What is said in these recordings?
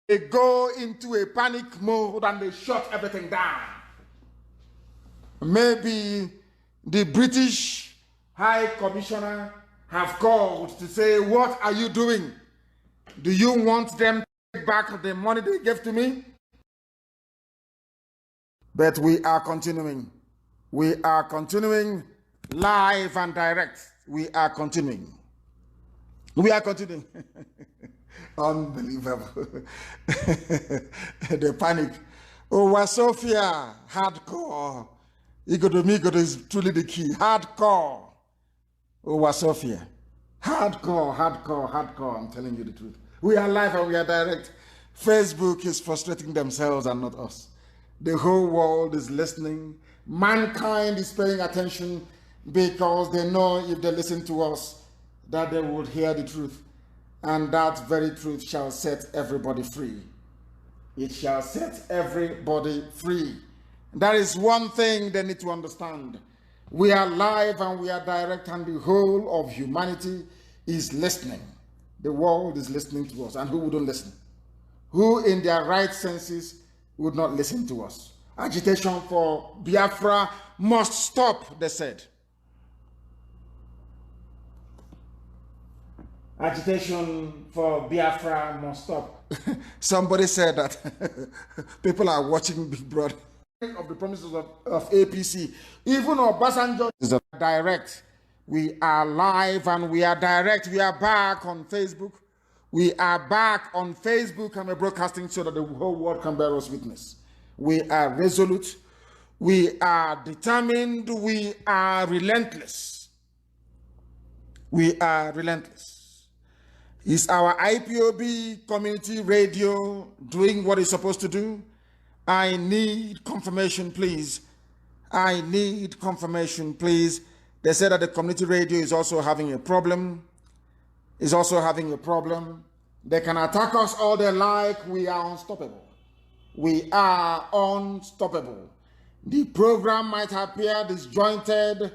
they go into a panic mode and they shut everything down. Maybe the British High Commissioner have called to say, what are you doing? Do you want them to take back the money they gave to me? But we are continuing. We are continuing live and direct. We are continuing. We are continuing. Unbelievable. The panic. Oh, Sophia, hardcore. Igodomigo is truly the key. Hardcore. Oh, Sophia. Hardcore, hardcore, hardcore. I'm telling you the truth. We are live and we are direct. Facebook is frustrating themselves and not us. The whole world is listening. Mankind is paying attention because they know if they listen to us, that they would hear the truth. And that very truth shall set everybody free. It shall set everybody free. That is one thing they need to understand. We are live and we are direct, and the whole of humanity is listening. The world is listening to us. And who wouldn't listen? Who in their right senses would not listen to us? Agitation for Biafra must stop, they said. Agitation for Biafra must stop. Somebody said that people are watching Big Brother. Of the promises of APC. Even Obasanjo is direct. We are live and we are direct. We are back on Facebook. We are back on Facebook and we're broadcasting so that the whole world can bear us witness. We are resolute. We are determined. We are relentless. We are relentless. Is our IPOB community radio doing what it's supposed to do? I need confirmation, please. I need confirmation, please. They said that the community radio is also having a problem. Is also having a problem. They can attack us all they like. We are unstoppable. We are unstoppable. The program might appear disjointed,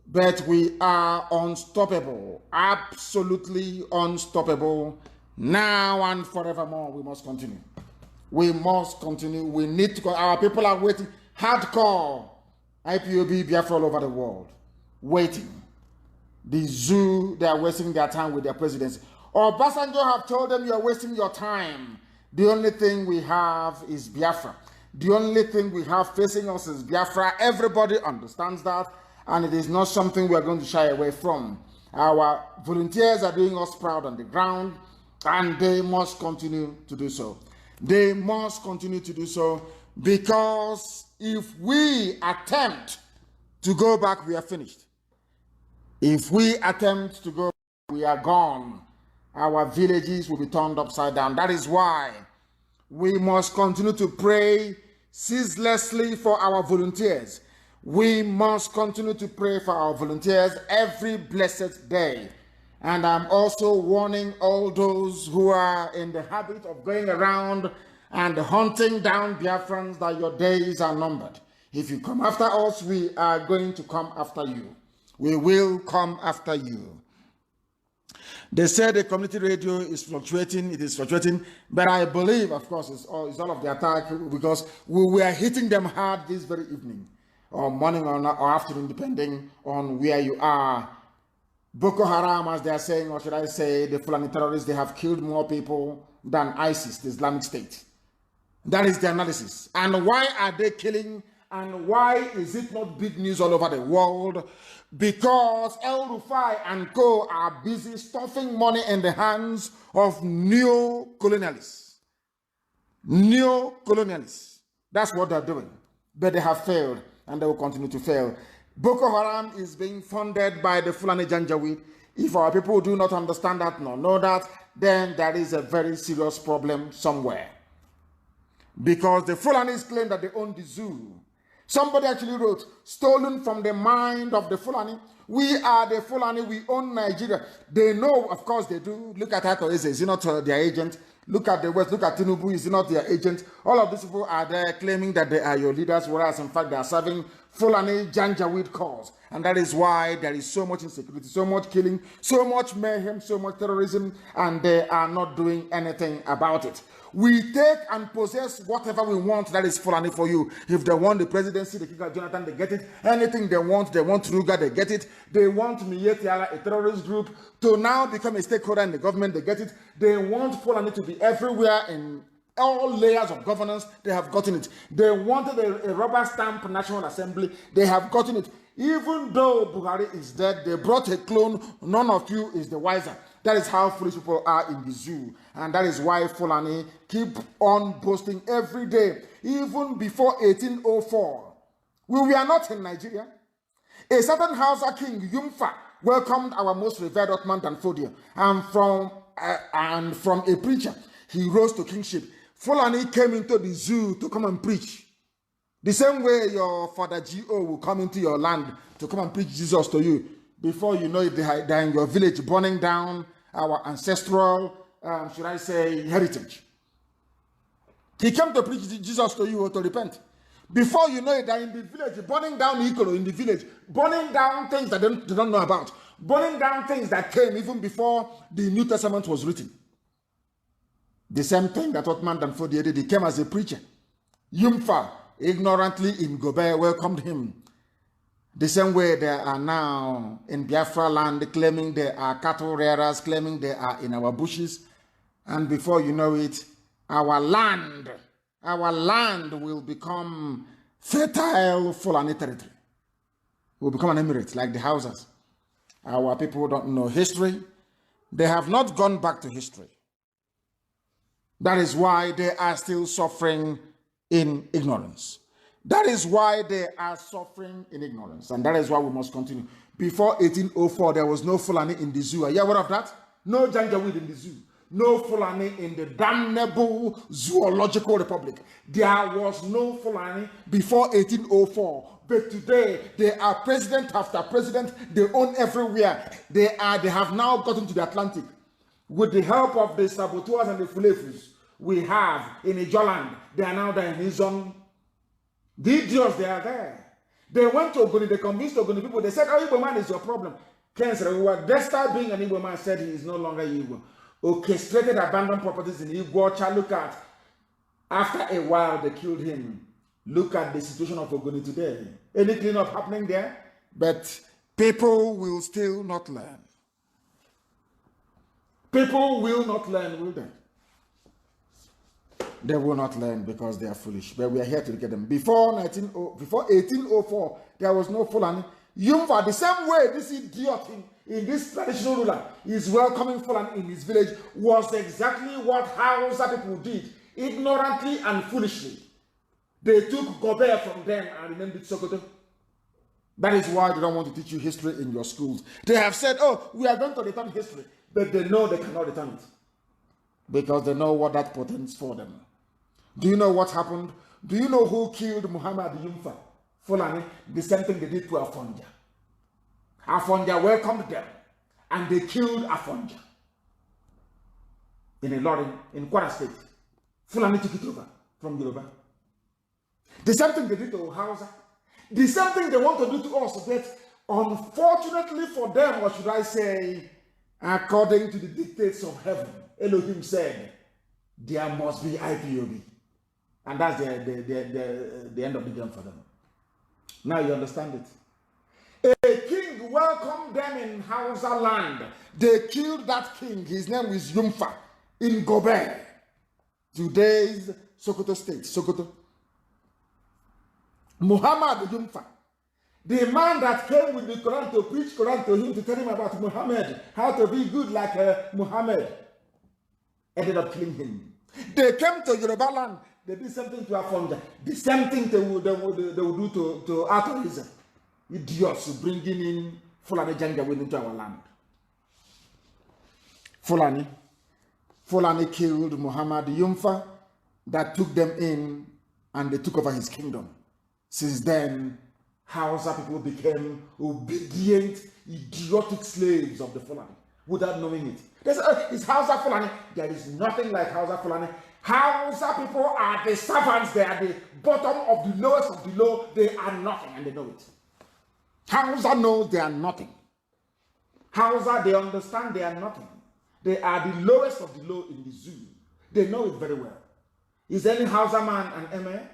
but we are unstoppable. Absolutely unstoppable. Now and forevermore, we must continue. We must continue. We need to. Our people are waiting. Hardcore IPOB Biafra all over the world. Waiting. The zoo, they are wasting their time with their presidency. Obasanjo have told them, you are wasting your time. The only thing we have is Biafra. The only thing we have facing us is Biafra. Everybody understands that, and it is not something we are going to shy away from. Our volunteers are doing us proud on the ground, and they must continue to do so. They must continue to do so, because if we attempt to go back, we are finished. If we attempt to go back, we are gone. Our villages will be turned upside down. That is why we must continue to pray ceaselessly for our volunteers. We must continue to pray for our volunteers every blessed day. And I'm also warning all those who are in the habit of going around and hunting down Biafrans that your days are numbered. If you come after us, we are going to come after you. We will come after you. They said the community radio is fluctuating. It is fluctuating. But I believe, of course, it's all of the attack, because we are hitting them hard this very evening, or morning or afternoon, depending on where you are. Boko Haram, as they are saying, or should I say, the Fulani terrorists, they have killed more people than ISIS, the Islamic State. That is the analysis. And why are they killing? And why is it not big news all over the world? Because El Rufai and co are busy stuffing money in the hands of neo-colonialists. Neo-colonialists. That's what they're doing. But they have failed, and they will continue to fail. Boko Haram is being funded by the Fulani Janjaweed. If our people do not understand that, nor know that, then there is a very serious problem somewhere. Because the Fulanis claim that they own the zoo. Somebody actually wrote, stolen from the mind of the Fulani. We are the Fulani, we own Nigeria. They know, of course they do. Look at Ato Eze, is he not their agent? Look at the West, look at Tinubu, is he not their agent? All of these people are there claiming that they are your leaders, whereas in fact they are serving Fulani Janjaweed cause. And that is why there is so much insecurity, so much killing, so much mayhem, so much terrorism, and they are not doing anything about it. We take and possess whatever we want that is Fulani for you. If they want the presidency, they kick out Jonathan, they get it. Anything they want Ruga, they get it. They want Miyetiala, a terrorist group, to now become a stakeholder in the government, they get it. They want Fulani to be everywhere in all layers of governance, they have gotten it. They wanted a rubber stamp National Assembly, they have gotten it. Even though Buhari is dead, they brought a clone, none of you is the wiser. That is how foolish people are in the zoo. And that is why Fulani keep on boasting every day. Even before 1804, we were not in Nigeria. A certain Hausa king, Yumfa, welcomed our most revered Ottoman Danfodio. And from a preacher, he rose to kingship. Fulani came into the zoo to come and preach. The same way your father G.O. will come into your land to come and preach Jesus to you. Before you know it, they're in your village burning down our ancestral, should I say, heritage. He came to preach Jesus to you or to repent. Before you know it, they're in the village, burning down Ikolo in the village, burning down things that they don't know about, burning down things that came even before the New Testament was written. The same thing that Ottoman Danfodio did. He came as a preacher. Yumfa, ignorantly in Gobe, welcomed him. The same way they are now in Biafra land, claiming they are cattle rearers, claiming they are in our bushes. And before you know it, our land will become fertile Fulani territory. Will become an emirate like the Hausas. Our people don't know history. They have not gone back to history. That is why they are still suffering in ignorance. That is why they are suffering in ignorance. And that is why we must continue. Before 1804, there was no Fulani in the zoo. Are you aware of that? No Janjaweed in the zoo. No Fulani in the damnable zoological republic. There was no Fulani before 1804. But today, they are president after president. They own everywhere. They have now gotten to the Atlantic. With the help of the saboteurs and the Fulefus we have in Ijoland, they are now there in Izon. The idiots, they are there. They went to Ogoni, they convinced Ogoni people, they said, oh, Igbo man is your problem. Ken said, despite being an Igbo man, said he is no longer Igbo. Orchestrated abandoned properties in Igbo. Look at, after a while, they killed him. Look at the situation of Ogoni today. Any cleanup happening there? But people will still not learn. People will not learn, will they? They will not learn because they are foolish. But we are here to get them. Before 1804, there was no Fulani. Yumfa, the same way this idiot in this traditional ruler is welcoming Fulani in his village, was exactly what Hausa people did, ignorantly and foolishly. They took Gobe from them and renamed it Sokoto. That is why they don't want to teach you history in your schools. They have said, oh, we are going to return history. But they know they cannot return it. Because they know what that portends for them. Do you know what happened? Do you know who killed Muhammad Yumfa? Fulani, the same thing they did to Afonja. Afonja welcomed them. And they killed Afonja. In a lorry in Kwara State. Fulani took it over from Yoruba. The same thing they did to Hausa. The same thing they want to do to us. But unfortunately for them, or should I say, according to the dictates of heaven, Elohim said, there must be IPOB. And that's the end of the game for them. Now you understand it. A king welcomed them in Hausa land. They killed that king. His name is Yumfa in Gobe. Today's Sokoto state, Sokoto. Muhammad Yumfa. The man that came with the Quran to preach Quran to him, to tell him about Muhammad, how to be good like Muhammad, ended up killing him. They came to Yoruba land, they did something to Afonja. The same thing they would do to Arthur. Idiots bringing in Fulani Janjaweed into our land. Fulani killed Muhammad Yumfa, that took them in, and they took over his kingdom. Since then, Hausa people became obedient, idiotic slaves of the Fulani without knowing it. They say, oh, it's Hausa Fulani. There is nothing like Hausa Fulani. Hausa people are the servants. They are the bottom of the lowest of the low. They are nothing and they know it. Hausa knows they are nothing. Hausa, they understand they are nothing. They are the lowest of the low in the zoo. They know it very well. Is any Hausa man an emir?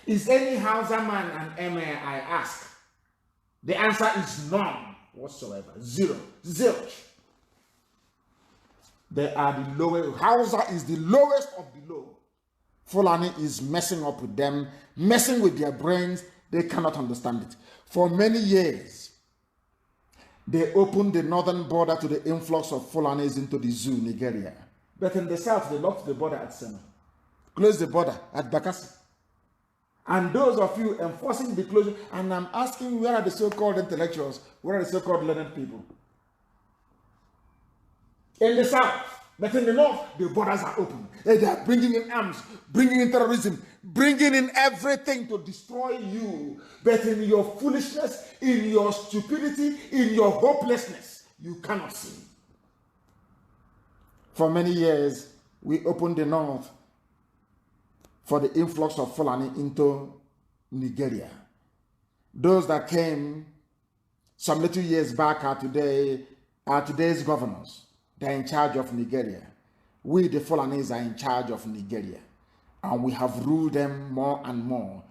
Is any Hausa man an emir, I ask? The answer is none whatsoever. Zero. Zilch. They are the lowest. Hausa is the lowest of the low. Fulani is messing up with them, messing with their brains. They cannot understand it. For many years, they opened the northern border to the influx of Fulanis into the zoo, Nigeria. But in the south, they locked the border at Sema. Closed the border at Bakassi. And those of you enforcing the closure, and I'm asking, where are the so-called intellectuals? Where are the so-called learned people? In the south, but in the north, the borders are open. They are bringing in arms, bringing in terrorism, bringing in everything to destroy you. But in your foolishness, in your stupidity, in your hopelessness, you cannot see. For many years, we opened the north for the influx of Fulani into Nigeria. Those that came some little years back are today's governors. They're in charge of Nigeria. We, the Fulanis, are in charge of Nigeria. And we have ruled them more and more.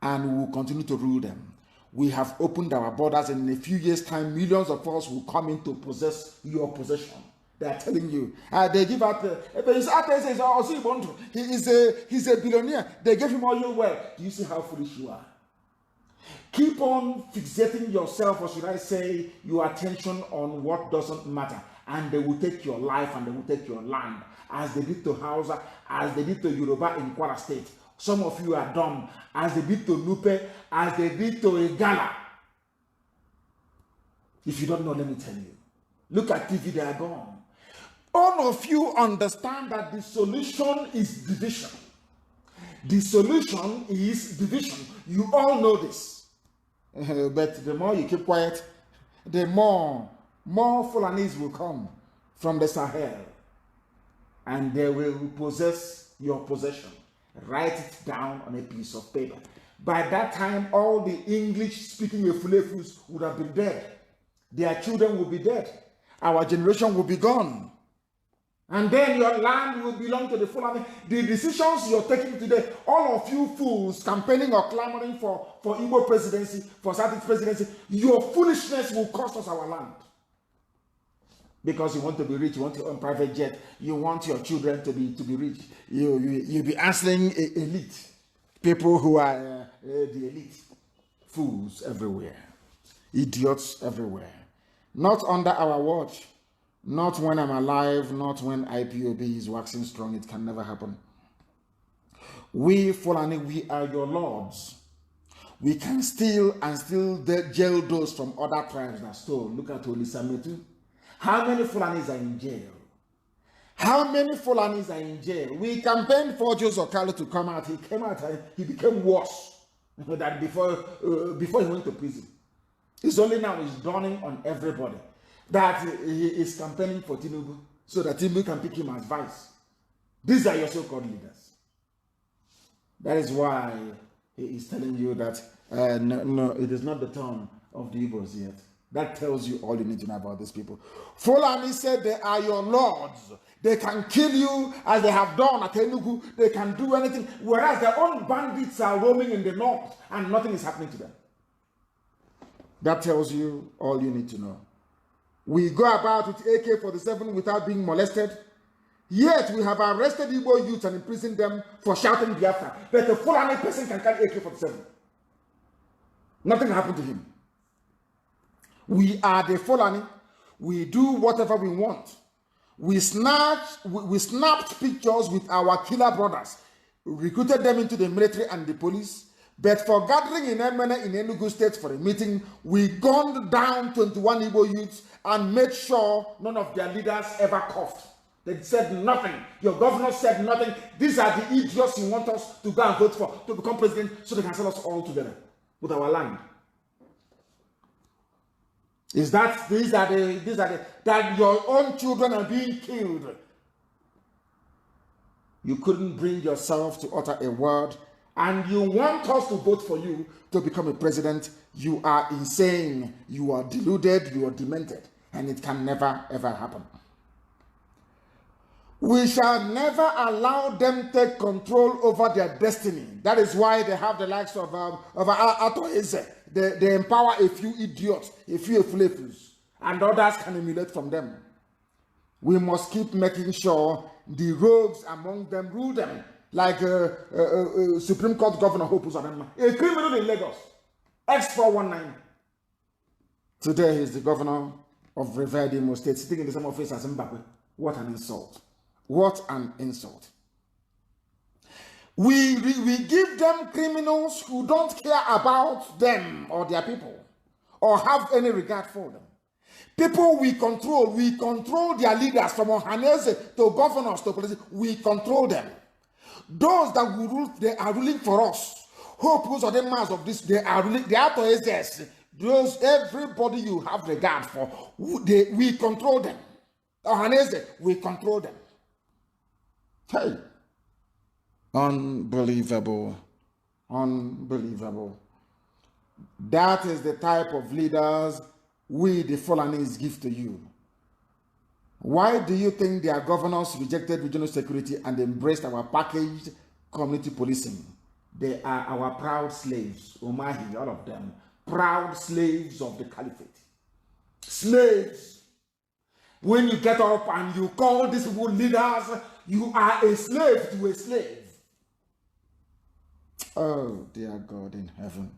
And we will continue to rule them. We have opened our borders, and in a few years' time, millions of us will come in to possess your possession. They are telling you. They give out, he's a billionaire. They gave him all your wealth. Do you see how foolish you are? Keep on fixating yourself, or should I say, your attention on what doesn't matter. And they will take your life and they will take your land, as they did to Hausa, as they did to Yoruba in Kwara State. Some of you are dumb, as they did to Nupe, as they did to Igala. If you don't know, let me tell you. Look at TV, they are gone. All of you understand that the solution is division. The solution is division. You all know this. But the more you keep quiet, the more Fulanis will come from the Sahel, and they will possess your possession. Write it down on a piece of paper. By that time, all the English-speaking Efulefus would have been dead. Their children will be dead. Our generation will be gone. And then your land will belong to the Fulani. The decisions you're taking today, all of you fools campaigning or clamoring for Igbo presidency, for Southeast presidency, your foolishness will cost us our land. Because you want to be rich, you want to own private jet, you want your children to be rich. You'll be answering elite. People who are the elite. Fools everywhere. Idiots everywhere. Not under our watch. Not when I'm alive, not when IPOB is waxing strong. It can never happen. We, Fulani, we are your lords. We can steal and still jail those from other tribes that stole. Look at Olisametu. How many Fulanis are in jail? How many Fulanis are in jail? We campaigned for Joseph Okalo to come out. He came out and he became worse than before he went to prison. It's only now it's dawning on everybody that he is campaigning for Tinubu so that Tinubu can pick him as vice. These are your so-called leaders. That is why he is telling you that no, it is not the turn of the Igbos yet. That tells you all you need to know about these people. Fulani said they are your lords. They can kill you as they have done at Enugu. They can do anything. Whereas their own bandits are roaming in the north and nothing is happening to them. That tells you all you need to know. We go about with AK-47 without being molested. Yet we have arrested Igbo youths and imprisoned them for shouting Biafra. But a Fulani person can carry AK-47. Nothing happened to him. We are the Fulani. We do whatever we want. We snapped pictures with our killer brothers, recruited them into the military and the police. But for gathering in Emene in Enugu State for a meeting, we gunned down 21 Igbo youths and made sure none of their leaders ever coughed. They said nothing. Your governor said nothing. These are the idiots you want us to go and vote for to become president so they can sell us all together with our land. Is that that your own children are being killed? You couldn't bring yourself to utter a word, and you want us to vote for you to become a president. You are insane. You are deluded. You are demented, and it can never ever happen. We shall never allow them take control over their destiny. That is why they have the likes of Ato Eze. They empower a few idiots, a few flavors, and others can emulate from them. We must keep making sure the rogues among them rule them, like Supreme Court Governor Hope Uzodinma, a criminal in Lagos, X419. Today he's the governor of Riverdale State, sitting in the same office as Zimbabwe. What an insult. What an insult. We give them criminals who don't care about them or their people or have any regard for them. People we control their leaders from Ohanese to governors to police. We control them. Those that will rule, they are ruling for us. Hope who's the mass of this, they are ruling, they are to SS. Those, everybody you have regard for, we control them. Ohanese, we control them. Hey. Unbelievable. Unbelievable. That is the type of leaders we, the Fulanis, give to you. Why do you think their governors rejected regional security and embraced our packaged community policing? They are our proud slaves, Umahi, all of them. Proud slaves of the caliphate. Slaves. When you get up and you call these people leaders, you are a slave to a slave. Oh, dear God in heaven.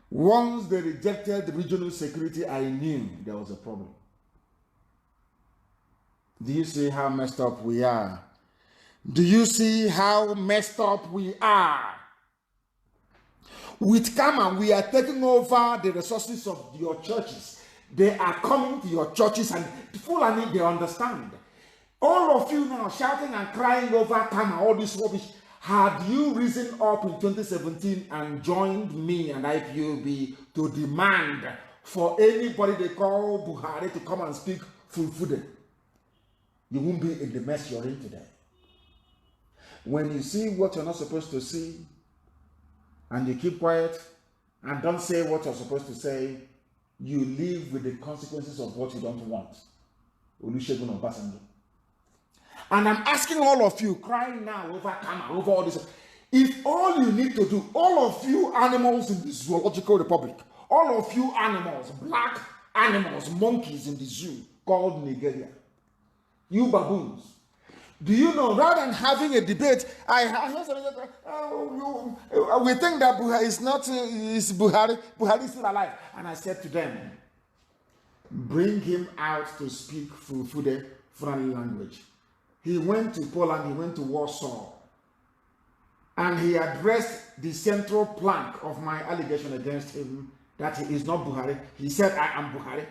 Once they rejected regional security, I knew there was a problem. Do you see how messed up we are? Do you see how messed up we are? With Kama, we are taking over the resources of your churches. They are coming to your churches, and Fulani, they understand. All of you now shouting and crying over Kama, all this rubbish. Had you risen up in 2017 and joined me and IPOB to demand for anybody they call Buhari to come and speak full-footed, you won't be in the mess you're in today. When you see what you're not supposed to see, and you keep quiet and don't say what you're supposed to say, you live with the consequences of what you don't want. Olusegun Obasanjo. And I'm asking all of you, crying now over Kama, over all this. If all you need to do, all of you animals in the zoological republic, all of you animals, black animals, monkeys in the zoo called Nigeria, you baboons, do you know, rather than having a debate, we think that Buhari is not, Buhari is still alive. And I said to them, bring him out to speak Fulfude Fulani language. He went to Poland, he went to Warsaw, and he addressed the central plank of my allegation against him that he is not Buhari. He said, I am Buhari.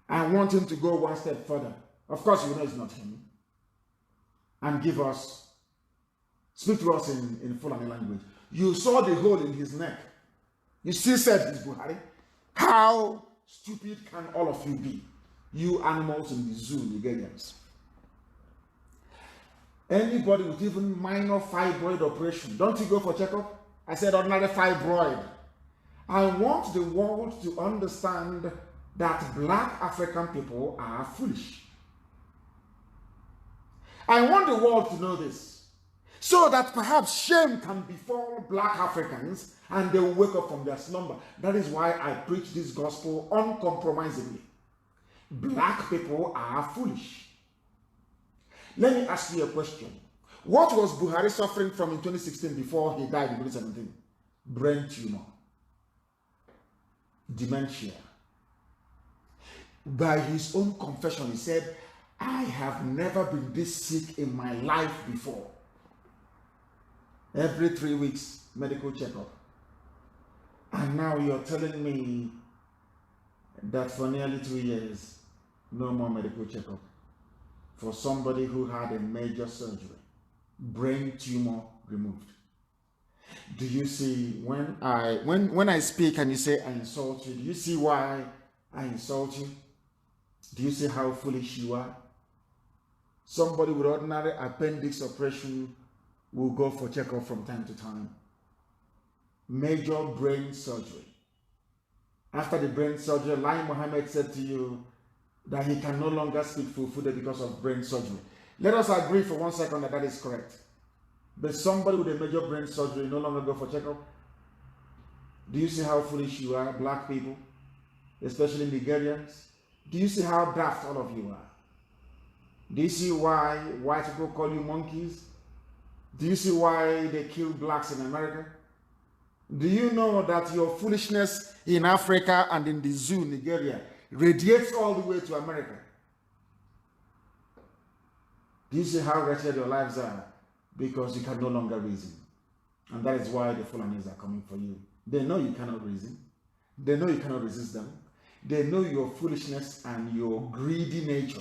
I want him to go one step further. Of course, you know it's not him. And speak to us in Fulani language. You saw the hole in his neck. You still said he's Buhari. How stupid can all of you be? You animals in the zoo, Nigerians. Anybody with even minor fibroid operation, don't you go for checkup? I said ordinary fibroid. I want the world to understand that black African people are foolish. I want the world to know this, so that perhaps shame can befall black Africans and they will wake up from their slumber. That is why I preach this gospel uncompromisingly. Black people are foolish. Let me ask you a question. What was Buhari suffering from in 2016 before he died in 2017? Brain tumor. Dementia. By his own confession, he said, I have never been this sick in my life before. Every 3 weeks, medical checkup. And now you're telling me that for nearly 2 years, no more medical checkup. For somebody who had a major surgery, brain tumor removed. Do you see when I speak and you say I insult you, do you see why I insult you? Do you see how foolish you are? Somebody with ordinary appendix operation will go for checkup from time to time. Major brain surgery. After the brain surgery, Lai Mohammed said to you, that he can no longer speak full-footed because of brain surgery. Let us agree for 1 second that that is correct. But somebody with a major brain surgery no longer go for checkup. Do you see how foolish you are, black people, especially Nigerians? Do you see how daft all of you are? Do you see why white people call you monkeys? Do you see why they kill blacks in America? Do you know that your foolishness in Africa and in the zoo, Nigeria, radiates all the way to America? Do you see how wretched your lives are? Because you can no longer reason. And that is why the Fulanis are coming for you. They know you cannot reason. They know you cannot resist them. They know your foolishness and your greedy nature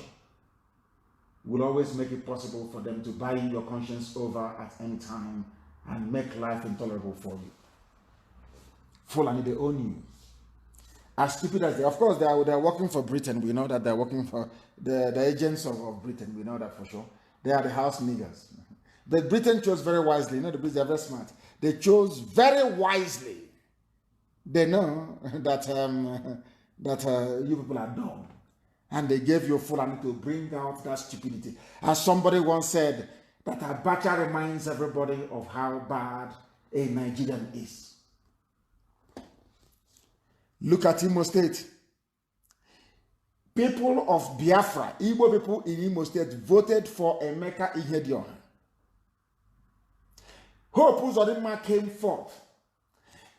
will always make it possible for them to buy your conscience over at any time and make life intolerable for you. Fulani, they own you. As stupid as they, of course, they're working for Britain. We know that they're working for the agents of Britain. We know that for sure. They are the house niggers. But Britain chose very wisely. You know, the Brits are very smart. They chose very wisely. They know that you people are dumb. And they gave you Fulani to bring out that stupidity. As somebody once said, that Abacha reminds everybody of how bad a Nigerian is. Look at Imo State. People of Biafra, Igbo people in Imo State, voted for Emeka Ihedioha. Hope Uzodinma came forth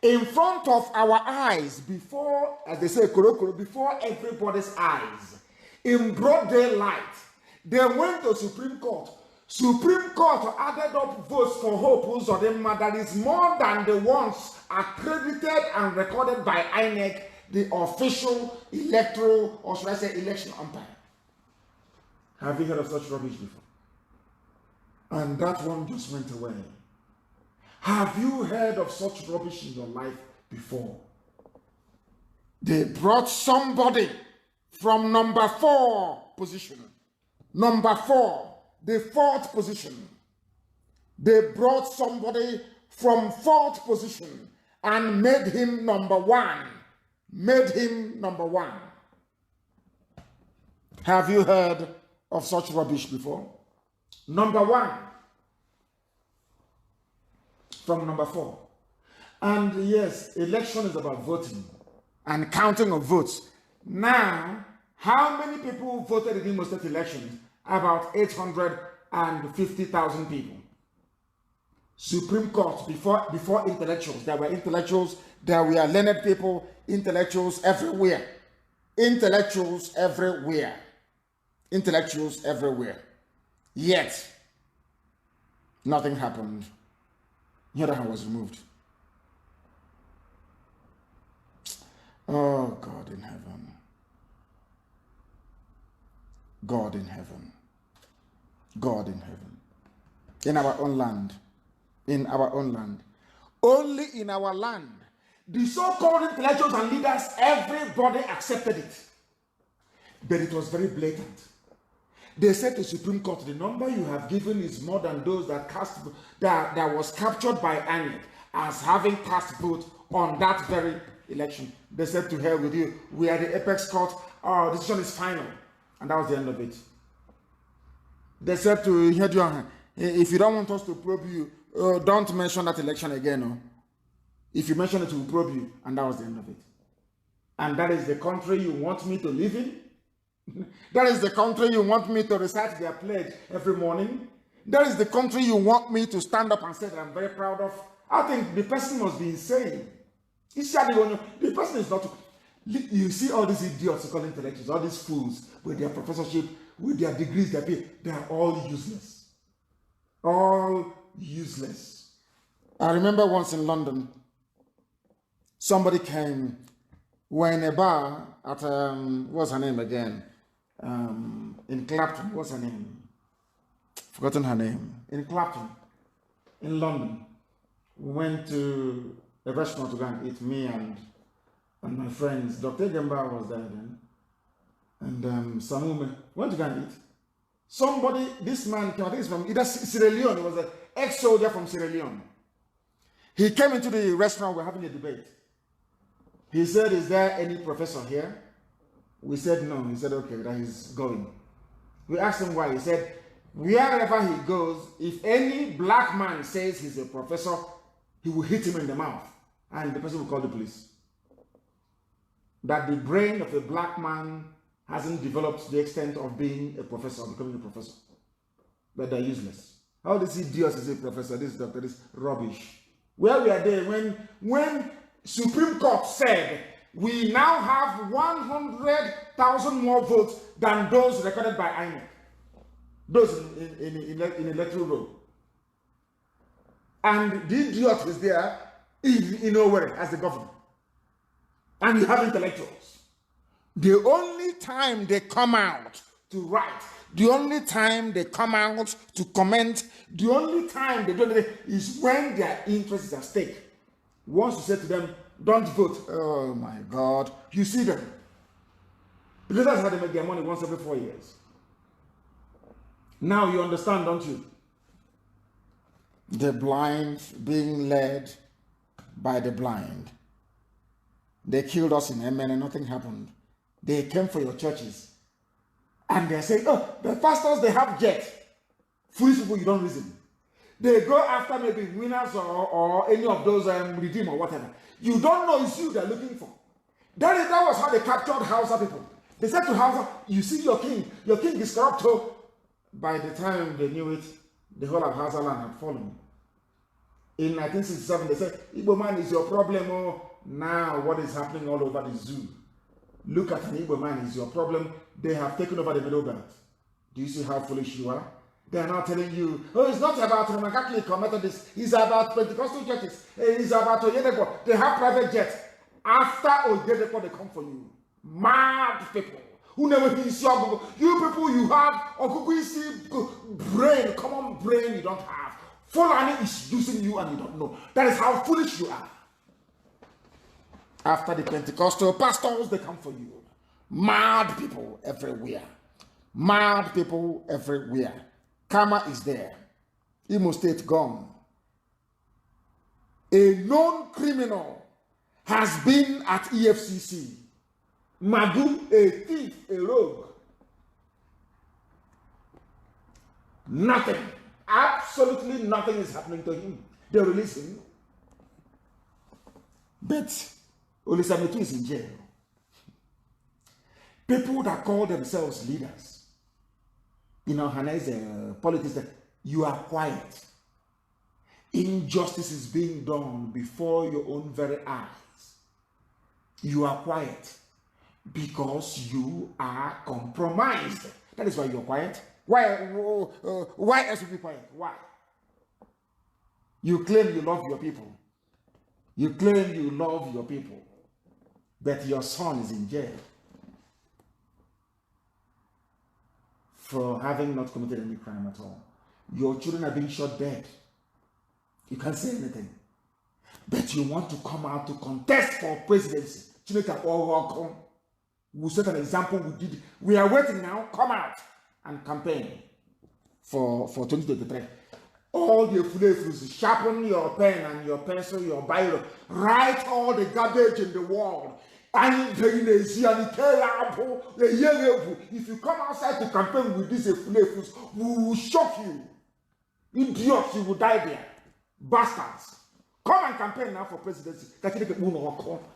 in front of our eyes, before, as they say, before everybody's eyes, in broad daylight. They went to Supreme Court. Supreme Court added up votes for Hope Uzodinma that is more than the ones accredited and recorded by INEC, the official electoral, or should I say, election umpire. Have you heard of such rubbish before? And that one just went away. Have you heard of such rubbish in your life before? They brought somebody from number 4 position. Number 4, the 4th position. They brought somebody from 4th position and made him number 1. Made him number 1. Have you heard of such rubbish before? Number 1. From number 4. And yes, election is about voting and counting of votes. Now, how many people voted in the Imo State elections? About 850,000 people. Supreme Court, before intellectuals, there were intellectuals, there were learned people, intellectuals everywhere. Intellectuals everywhere. Intellectuals everywhere. Yet, nothing happened. Yodahan was removed. Oh, God in heaven. God in heaven. God in heaven. In our own land. In our own land. Only in our land. The so-called intellectuals and leaders, everybody accepted it. But it was very blatant. They said to Supreme Court, the number you have given is more than those that that was captured by INEC as having cast vote on that very election. They said, to hell with you. We are the apex court. Our decision is final. And that was the end of it. They said to Ihedioha, if you don't want us to probe you, don't mention that election again. No? If you mention it, we'll probe you. And that was the end of it. And that is the country you want me to live in? That is the country you want me to recite their pledge every morning? That is the country you want me to stand up and say that I'm very proud of? I think the person must be insane. The person is not. You see all these idiots who call intellectuals, all these fools with their professorship, with their degrees, they are all useless. All useless. I remember once in London, somebody came, we're in a bar at, what's her name again? In Clapton, what's her name? Forgotten her name. In Clapton, in London. We went to a restaurant to go and eat, me and my friends. Dr. Gemba was there then. And Samume went to go and eat. Somebody, this man came, I think it's from either Sierra Leone, he was an ex-soldier from Sierra Leone. He came into the restaurant, we're having a debate. He said, is there any professor here? We said no. He said, okay, that he's going. We asked him why. He said, wherever he goes, if any black man says he's a professor, he will hit him in the mouth. And the person will call the police. That the brain of a black man hasn't developed to the extent of being a professor, becoming a professor. But they're useless. How this idiot is a professor, this doctor, this rubbish. Where we are there when Supreme Court said we now have 100,000 more votes than those recorded by INEC. Those in electoral roll. And the idiot is there in nowhere as the governor. And you have intellectuals. The only time they come out to write, the only time they come out to comment, the only time they do it is when their interest is at stake. Once you say to them, don't vote, oh my God, you see them. Because that's how they make their money once every 4 years. Now you understand, don't you? The blind being led by the blind. They killed us in Yemen and nothing happened. They came for your churches. And they say, oh, the pastors, they have jets. Foolish people, you don't reason. They go after maybe winners or any of those redeem or whatever. You don't know it's you they're looking for. That was how they captured Hausa people. They said to Hausa, you see your king is corrupt. By the time they knew it, the whole of Hausa land had fallen. In 1967, they said, Igbo man is your problem. Oh, now what is happening all over the zoo? Look at an Igbo man is your problem. They have taken over the Middle Belt. Do you see how foolish you are? They are now telling you, oh, it's not about Roman Catholic or Methodist. It's about Pentecostal churches. It's about Oyedepo. They have private jets. After Oyedepo, they come for you. Mad people. Who never thinks you people, you have brain, common brain you don't have. Fulani is using you and you don't know. That is how foolish you are. After the Pentecostal pastors, they come for you. Mad people everywhere. Mad people everywhere. Karma is there. Imo State gone. A known criminal has been at EFCC. Magu, a thief, a rogue. Nothing. Absolutely nothing is happening to him. They release him. But Olisametu is in jail. People that call themselves leaders, Hanese politics, you are quiet. Injustice is being done before your own very eyes. You are quiet because you are compromised. That is why you're quiet. Why else would you be quiet? Why? You claim you love your people. You claim you love your people. But your son is in jail for having not committed any crime at all. Your children are being shot dead. You can't say anything. But you want to come out to contest for presidency. We'll set an example. We are waiting now. Come out and campaign for 2023. All the flavors, sharpen your pen and your pencil, your Bible. Write all the garbage in the world. And if you come outside to campaign with these flavors, we will shock you. Idiots, you will die there. Bastards. Come and campaign now for presidency.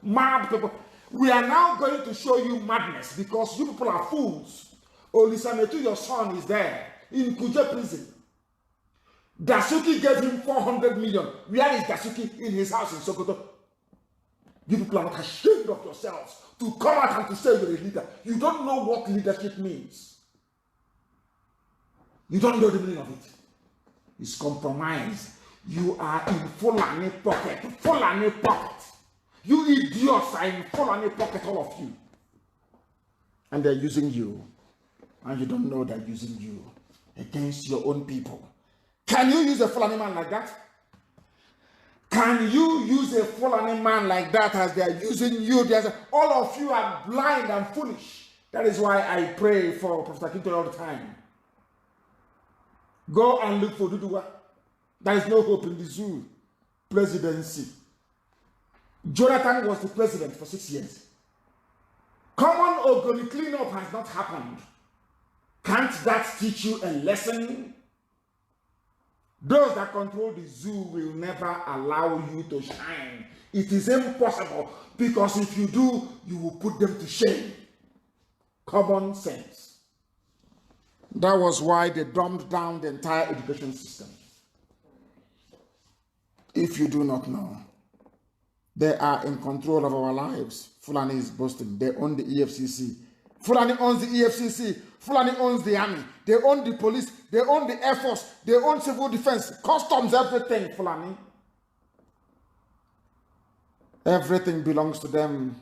Mad people. We are now going to show you madness because you people are fools. Olisametu, your son, is there in Kuje prison. Dasuki gave him 400 million. Where is Dasuki? In his house in Sokoto. You people are not ashamed of yourselves to come out and to say you're a leader. You don't know what leadership means. You don't know the meaning of it. It's compromise. You are in Fulani pocket. Fulani pocket. You idiots are in Fulani pocket, all of you. And they're using you. And you don't know they're using you against your own people. Can you use a Fulani man like that? Can you use a Fulani man like that as they are using you? All of you are blind and foolish. That is why I pray for Prophet Akintoye all the time. Go and look for Duduwa. There is no hope in the zoo presidency. Jonathan was the president for 6 years. Common Ogoni cleanup has not happened. Can't that teach you a lesson? Those that control the zoo will never allow you to shine. It is impossible, because if you do, you will put them to shame. Common sense. That was why they dumbed down the entire education system. If you do not know, they are in control of our lives. Fulani is boasting. They own the EFCC. Fulani owns the EFCC. Fulani owns the army. They own the police. They own the Air Force. They own civil defense, customs, everything, Fulani. Everything belongs to them.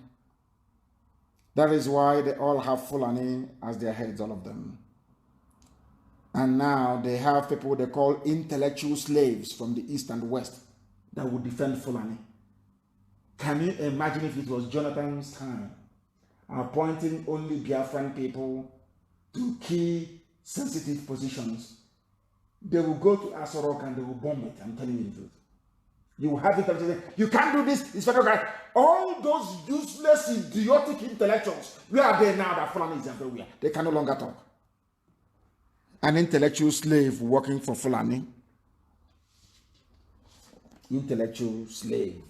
That is why they all have Fulani as their heads, all of them. And now they have people they call intellectual slaves from the east and west that would defend Fulani. Can you imagine if it was Jonathan's time, appointing only Biafran people to key sensitive positions? They will go to Asorok and they will bomb it. I'm telling you the truth. You will have it. You can't do this. It's federal government. All those useless, idiotic intellectuals, where are they now that Fulani is everywhere? They can no longer talk. An intellectual slave working for Fulani. Intellectual slave.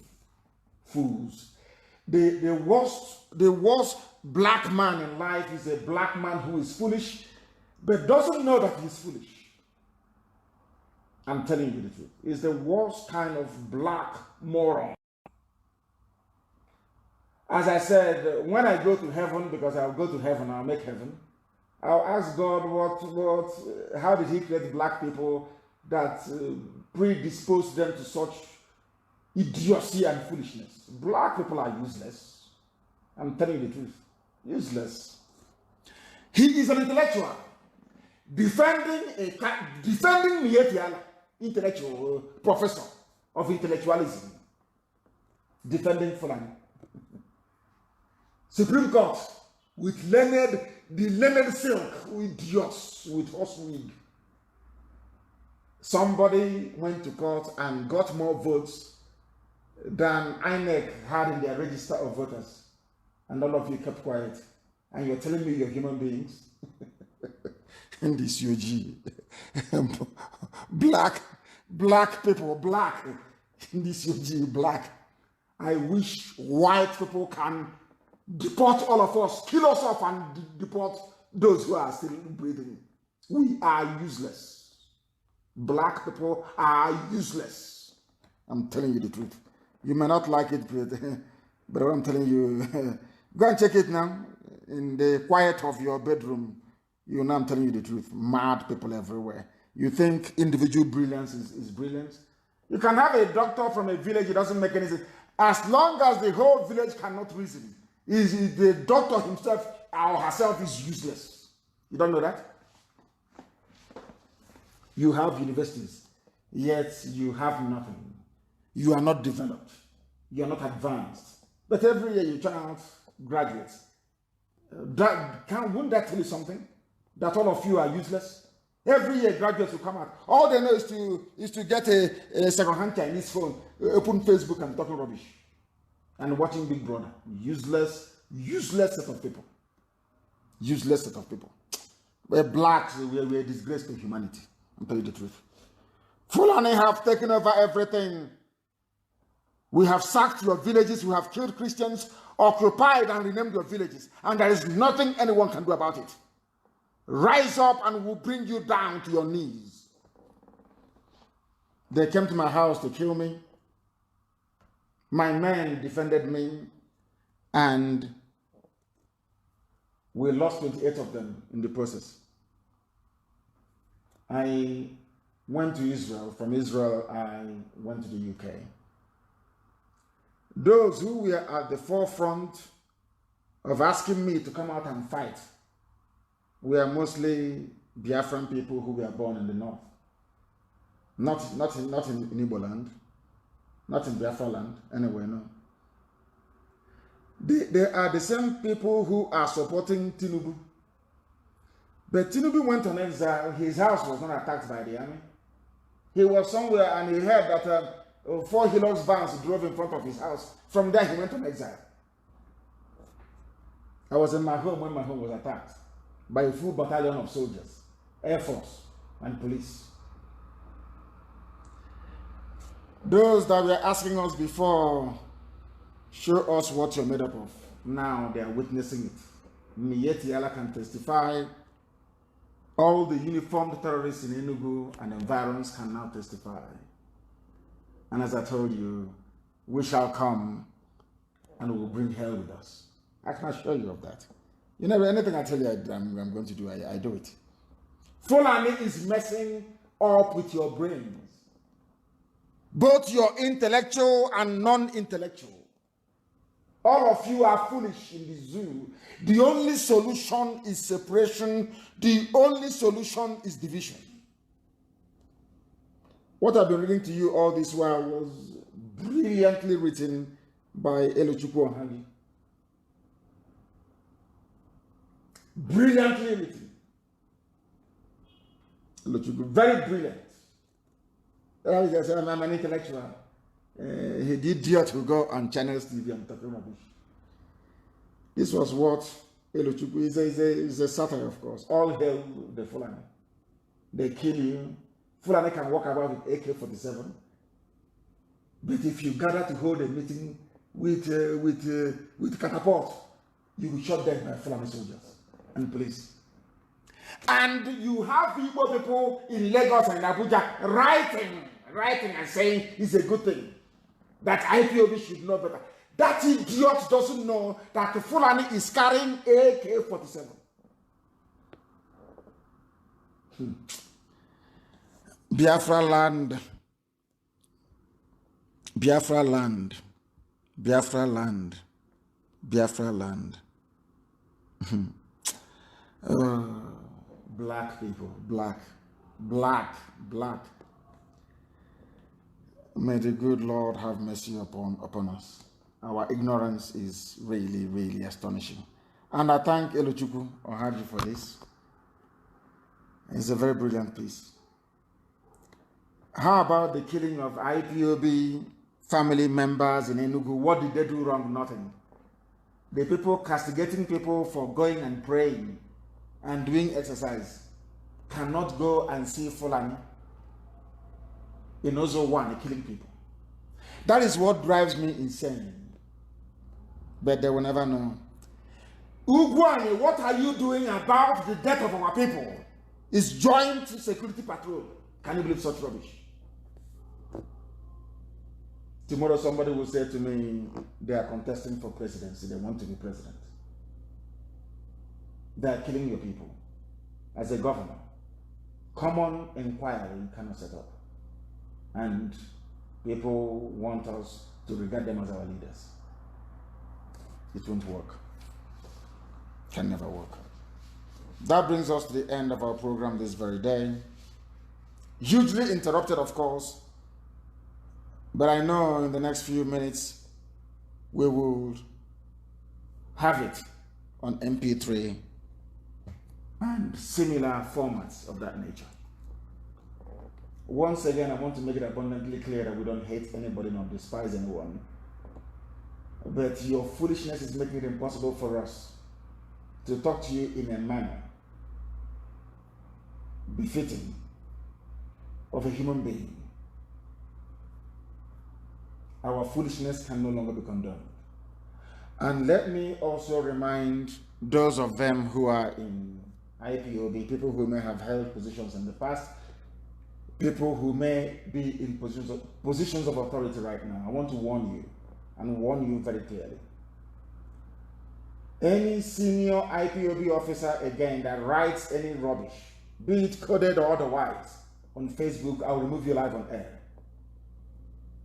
Fools. The worst black man in life is a black man who is foolish, but doesn't know that he's foolish. I'm telling you the truth. It's the worst kind of black moron. As I said, when I go to heaven, because I'll go to heaven, I'll make heaven, I'll ask God how did he create black people that predisposed them to such idiocy and foolishness? Black people are useless. I'm telling you the truth. Useless. He is an intellectual. Defending Mietiala, intellectual professor of intellectualism. Defending Fulani. Supreme Court with the learned silk, idiots with horse wig. Somebody went to court and got more votes than INEC had in their register of voters. And all of you kept quiet. And you're telling me you're human beings? In this UG. black people, black. In this UG, black. I wish white people can deport all of us, kill us off and deport those who are still breathing. We are useless. Black people are useless. I'm telling you the truth. You may not like it, but I'm telling you, go and check it now in the quiet of your bedroom. You know I'm telling you the truth. Mad people everywhere. You think individual brilliance is brilliance? You can have a doctor from a village, it doesn't make any sense. As long as the whole village cannot reason, the doctor himself or herself is useless. You don't know that? You have universities, yet you have nothing. You are not developed. You are not advanced. But every year you turn out graduates. Wouldn't that tell you something? That all of you are useless? Every year graduates will come out. All they know is to get a second-hand Chinese phone, open Facebook and talking rubbish. And watching Big Brother. Useless set of people. Useless set of people. We're blacks, we're a disgrace to humanity. I'm telling you the truth. Fulani have taken over everything. We have sacked your villages, we have killed Christians, occupied and renamed your villages, and there is nothing anyone can do about it. Rise up and we'll bring you down to your knees. They came to my house to kill me. My men defended me, and we lost 28 of them in the process. I went to Israel. From Israel, I went to the UK. Those who were at the forefront of asking me to come out and fight were mostly Biafran people who were born in the north. Not in Igbo land, not in Biafra land, anyway, no. They are the same people who are supporting Tinubu. But Tinubu went on exile. His house was not attacked by the army. He was somewhere and he heard that 4 Hilux vans drove in front of his house. From there, he went on exile. I was in my home when my home was attacked by a full battalion of soldiers, Air Force, and police. Those that were asking us before, show us what you're made up of. Now they are witnessing it. Mieti Allah can testify. All the uniformed terrorists in Enugu and environs can now testify. And as I told you, we shall come and we will bring hell with us. I can assure you of that. You know, anything I tell you I'm going to do, I do it. Fulani is messing up with your brains. Both your intellectual and non-intellectual. All of you are foolish in the zoo. The only solution is separation. The only solution is division. What I've been reading to you all this while was brilliantly written by Elochukwu Ohagi. Brilliantly written. Elochukwu, very brilliant. I'm an intellectual. He did idiot who go on channels TV and talk rubbish. This was what Elochukwu is a satire, of course. All hail the Fulani. They kill you. Fulani can walk about with AK-47. But if you gather to hold a meeting with catapult, you will shot dead by Fulani soldiers and police. And you have Igbo people in Lagos and Abuja writing and saying it's a good thing that IPOB should know better. That idiot doesn't know that the Fulani is carrying AK-47. Biafra land. Biafra land. Biafra land. Biafra land. Black people. Black. May the good Lord have mercy upon us. Our ignorance is really, really astonishing. And I thank Elochukwu Ohagi for this. It's a very brilliant piece. How about the killing of IPOB family members in Enugu? What did they do wrong? Nothing. The people castigating people for going and praying and doing exercise cannot go and see Fulani in Ozo 1 killing people. That is what drives me insane. But they will never know. Ugwani, what are you doing about the death of our people? It's joint security patrol. Can you believe such rubbish? Tomorrow somebody will say to me, they are contesting for presidency. They want to be president. They are killing your people. As a governor, common inquiry cannot set up. And people want us to regard them as our leaders. It won't work. Can never work. That brings us to the end of our program this very day. Hugely interrupted, of course. But I know in the next few minutes we will have it on MP3 and similar formats of that nature. Once again, I want to make it abundantly clear that we don't hate anybody nor despise anyone. But your foolishness is making it impossible for us to talk to you in a manner befitting of a human being. Our foolishness can no longer be condoned. And let me also remind those of them who are in IPOB, people who may have held positions in the past, people who may be in positions of authority right now. I want to warn you, and warn you very clearly. Any senior IPOB officer, again, that writes any rubbish, be it coded or otherwise, on Facebook, I'll remove you live on air.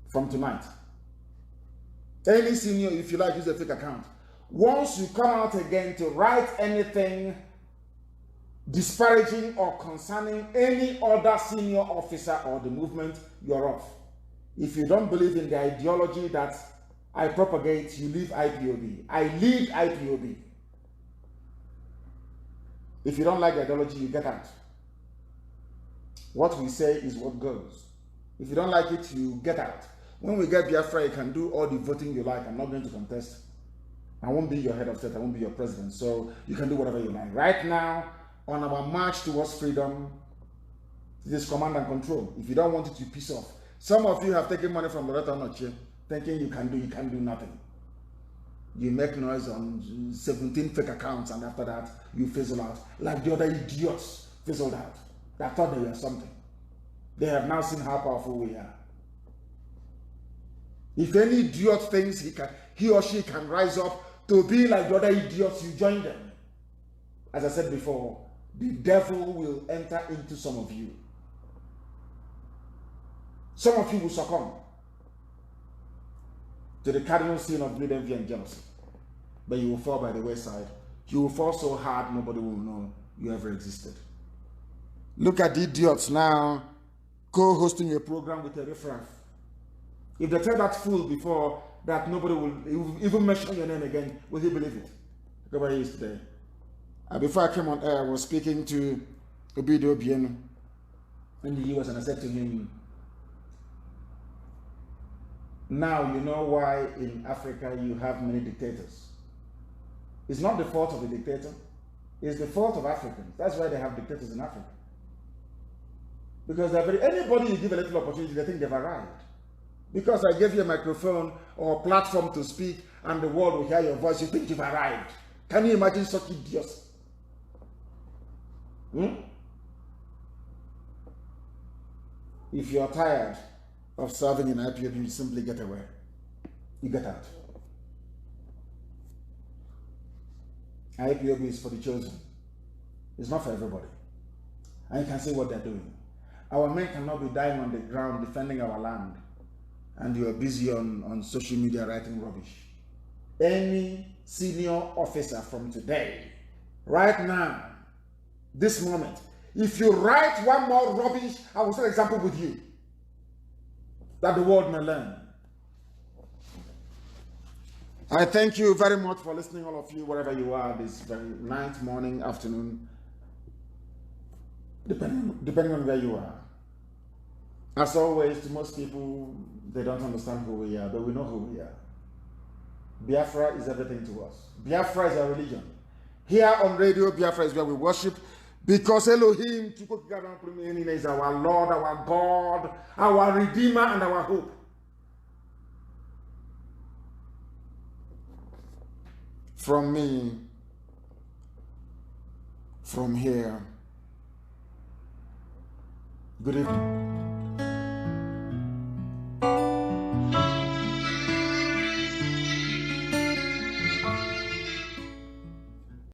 From tonight. Any senior, if you like, use a fake account. Once you come out again to write anything disparaging or concerning any other senior officer or the movement, you're off. If you don't believe in the ideology that I propagate, you leave IPOB. I lead IPOB. If you don't like the ideology, you get out. What we say is what goes. If you don't like it, you get out. When we get Biafra, you can do all the voting you like. I'm not going to contest. I won't be your head of state. I won't be your president. So you can do whatever you like. Right now, on our march towards freedom, it is command and control. If you don't want it, you piss off. Some of you have taken money from Loretta Noche, thinking you can do nothing. You make noise on 17 fake accounts, and after that, you fizzle out. Like the other idiots fizzled out. They thought they were something. They have now seen how powerful we are. If any idiot thinks he or she can rise up to be like the other idiots, you join them. As I said before, the devil will enter into some of you. Some of you will succumb to the cardinal sin of greed, envy, and jealousy. But you will fall by the wayside. You will fall so hard, nobody will know you ever existed. Look at the idiots now co-hosting a program with a riffraff. If they tell that fool before that nobody will even mention your name again, will he believe it? Look where he is today. Before I came on air, I was speaking to Obido Obieno in the US, and I said to him, now you know why in Africa you have many dictators. It's not the fault of the dictator, it's the fault of Africans. That's why they have dictators in Africa. Because anybody you give a little opportunity, they think they've arrived. Because I gave you a microphone or a platform to speak and the world will hear your voice, you think you've arrived. Can you imagine such idiots? If you're tired of serving in IPOB, you simply get away. You get out. IPOB is for the chosen. It's not for everybody. And you can see what they're doing. Our men cannot be dying on the ground defending our land, and you are busy on social media writing rubbish. Any senior officer from today, right now, this moment, if you write one more rubbish, I will set an example with you that the world may learn. I thank you very much for listening, all of you, wherever you are, this very night, morning, afternoon, depending on where you are. As always, to most people, they don't understand who we are, but we know who we are. Biafra is everything to us. Biafra is our religion. Here on radio, Biafra is where we worship, because Elohim is our Lord, our God, our Redeemer, and our hope. From me, from here, good evening.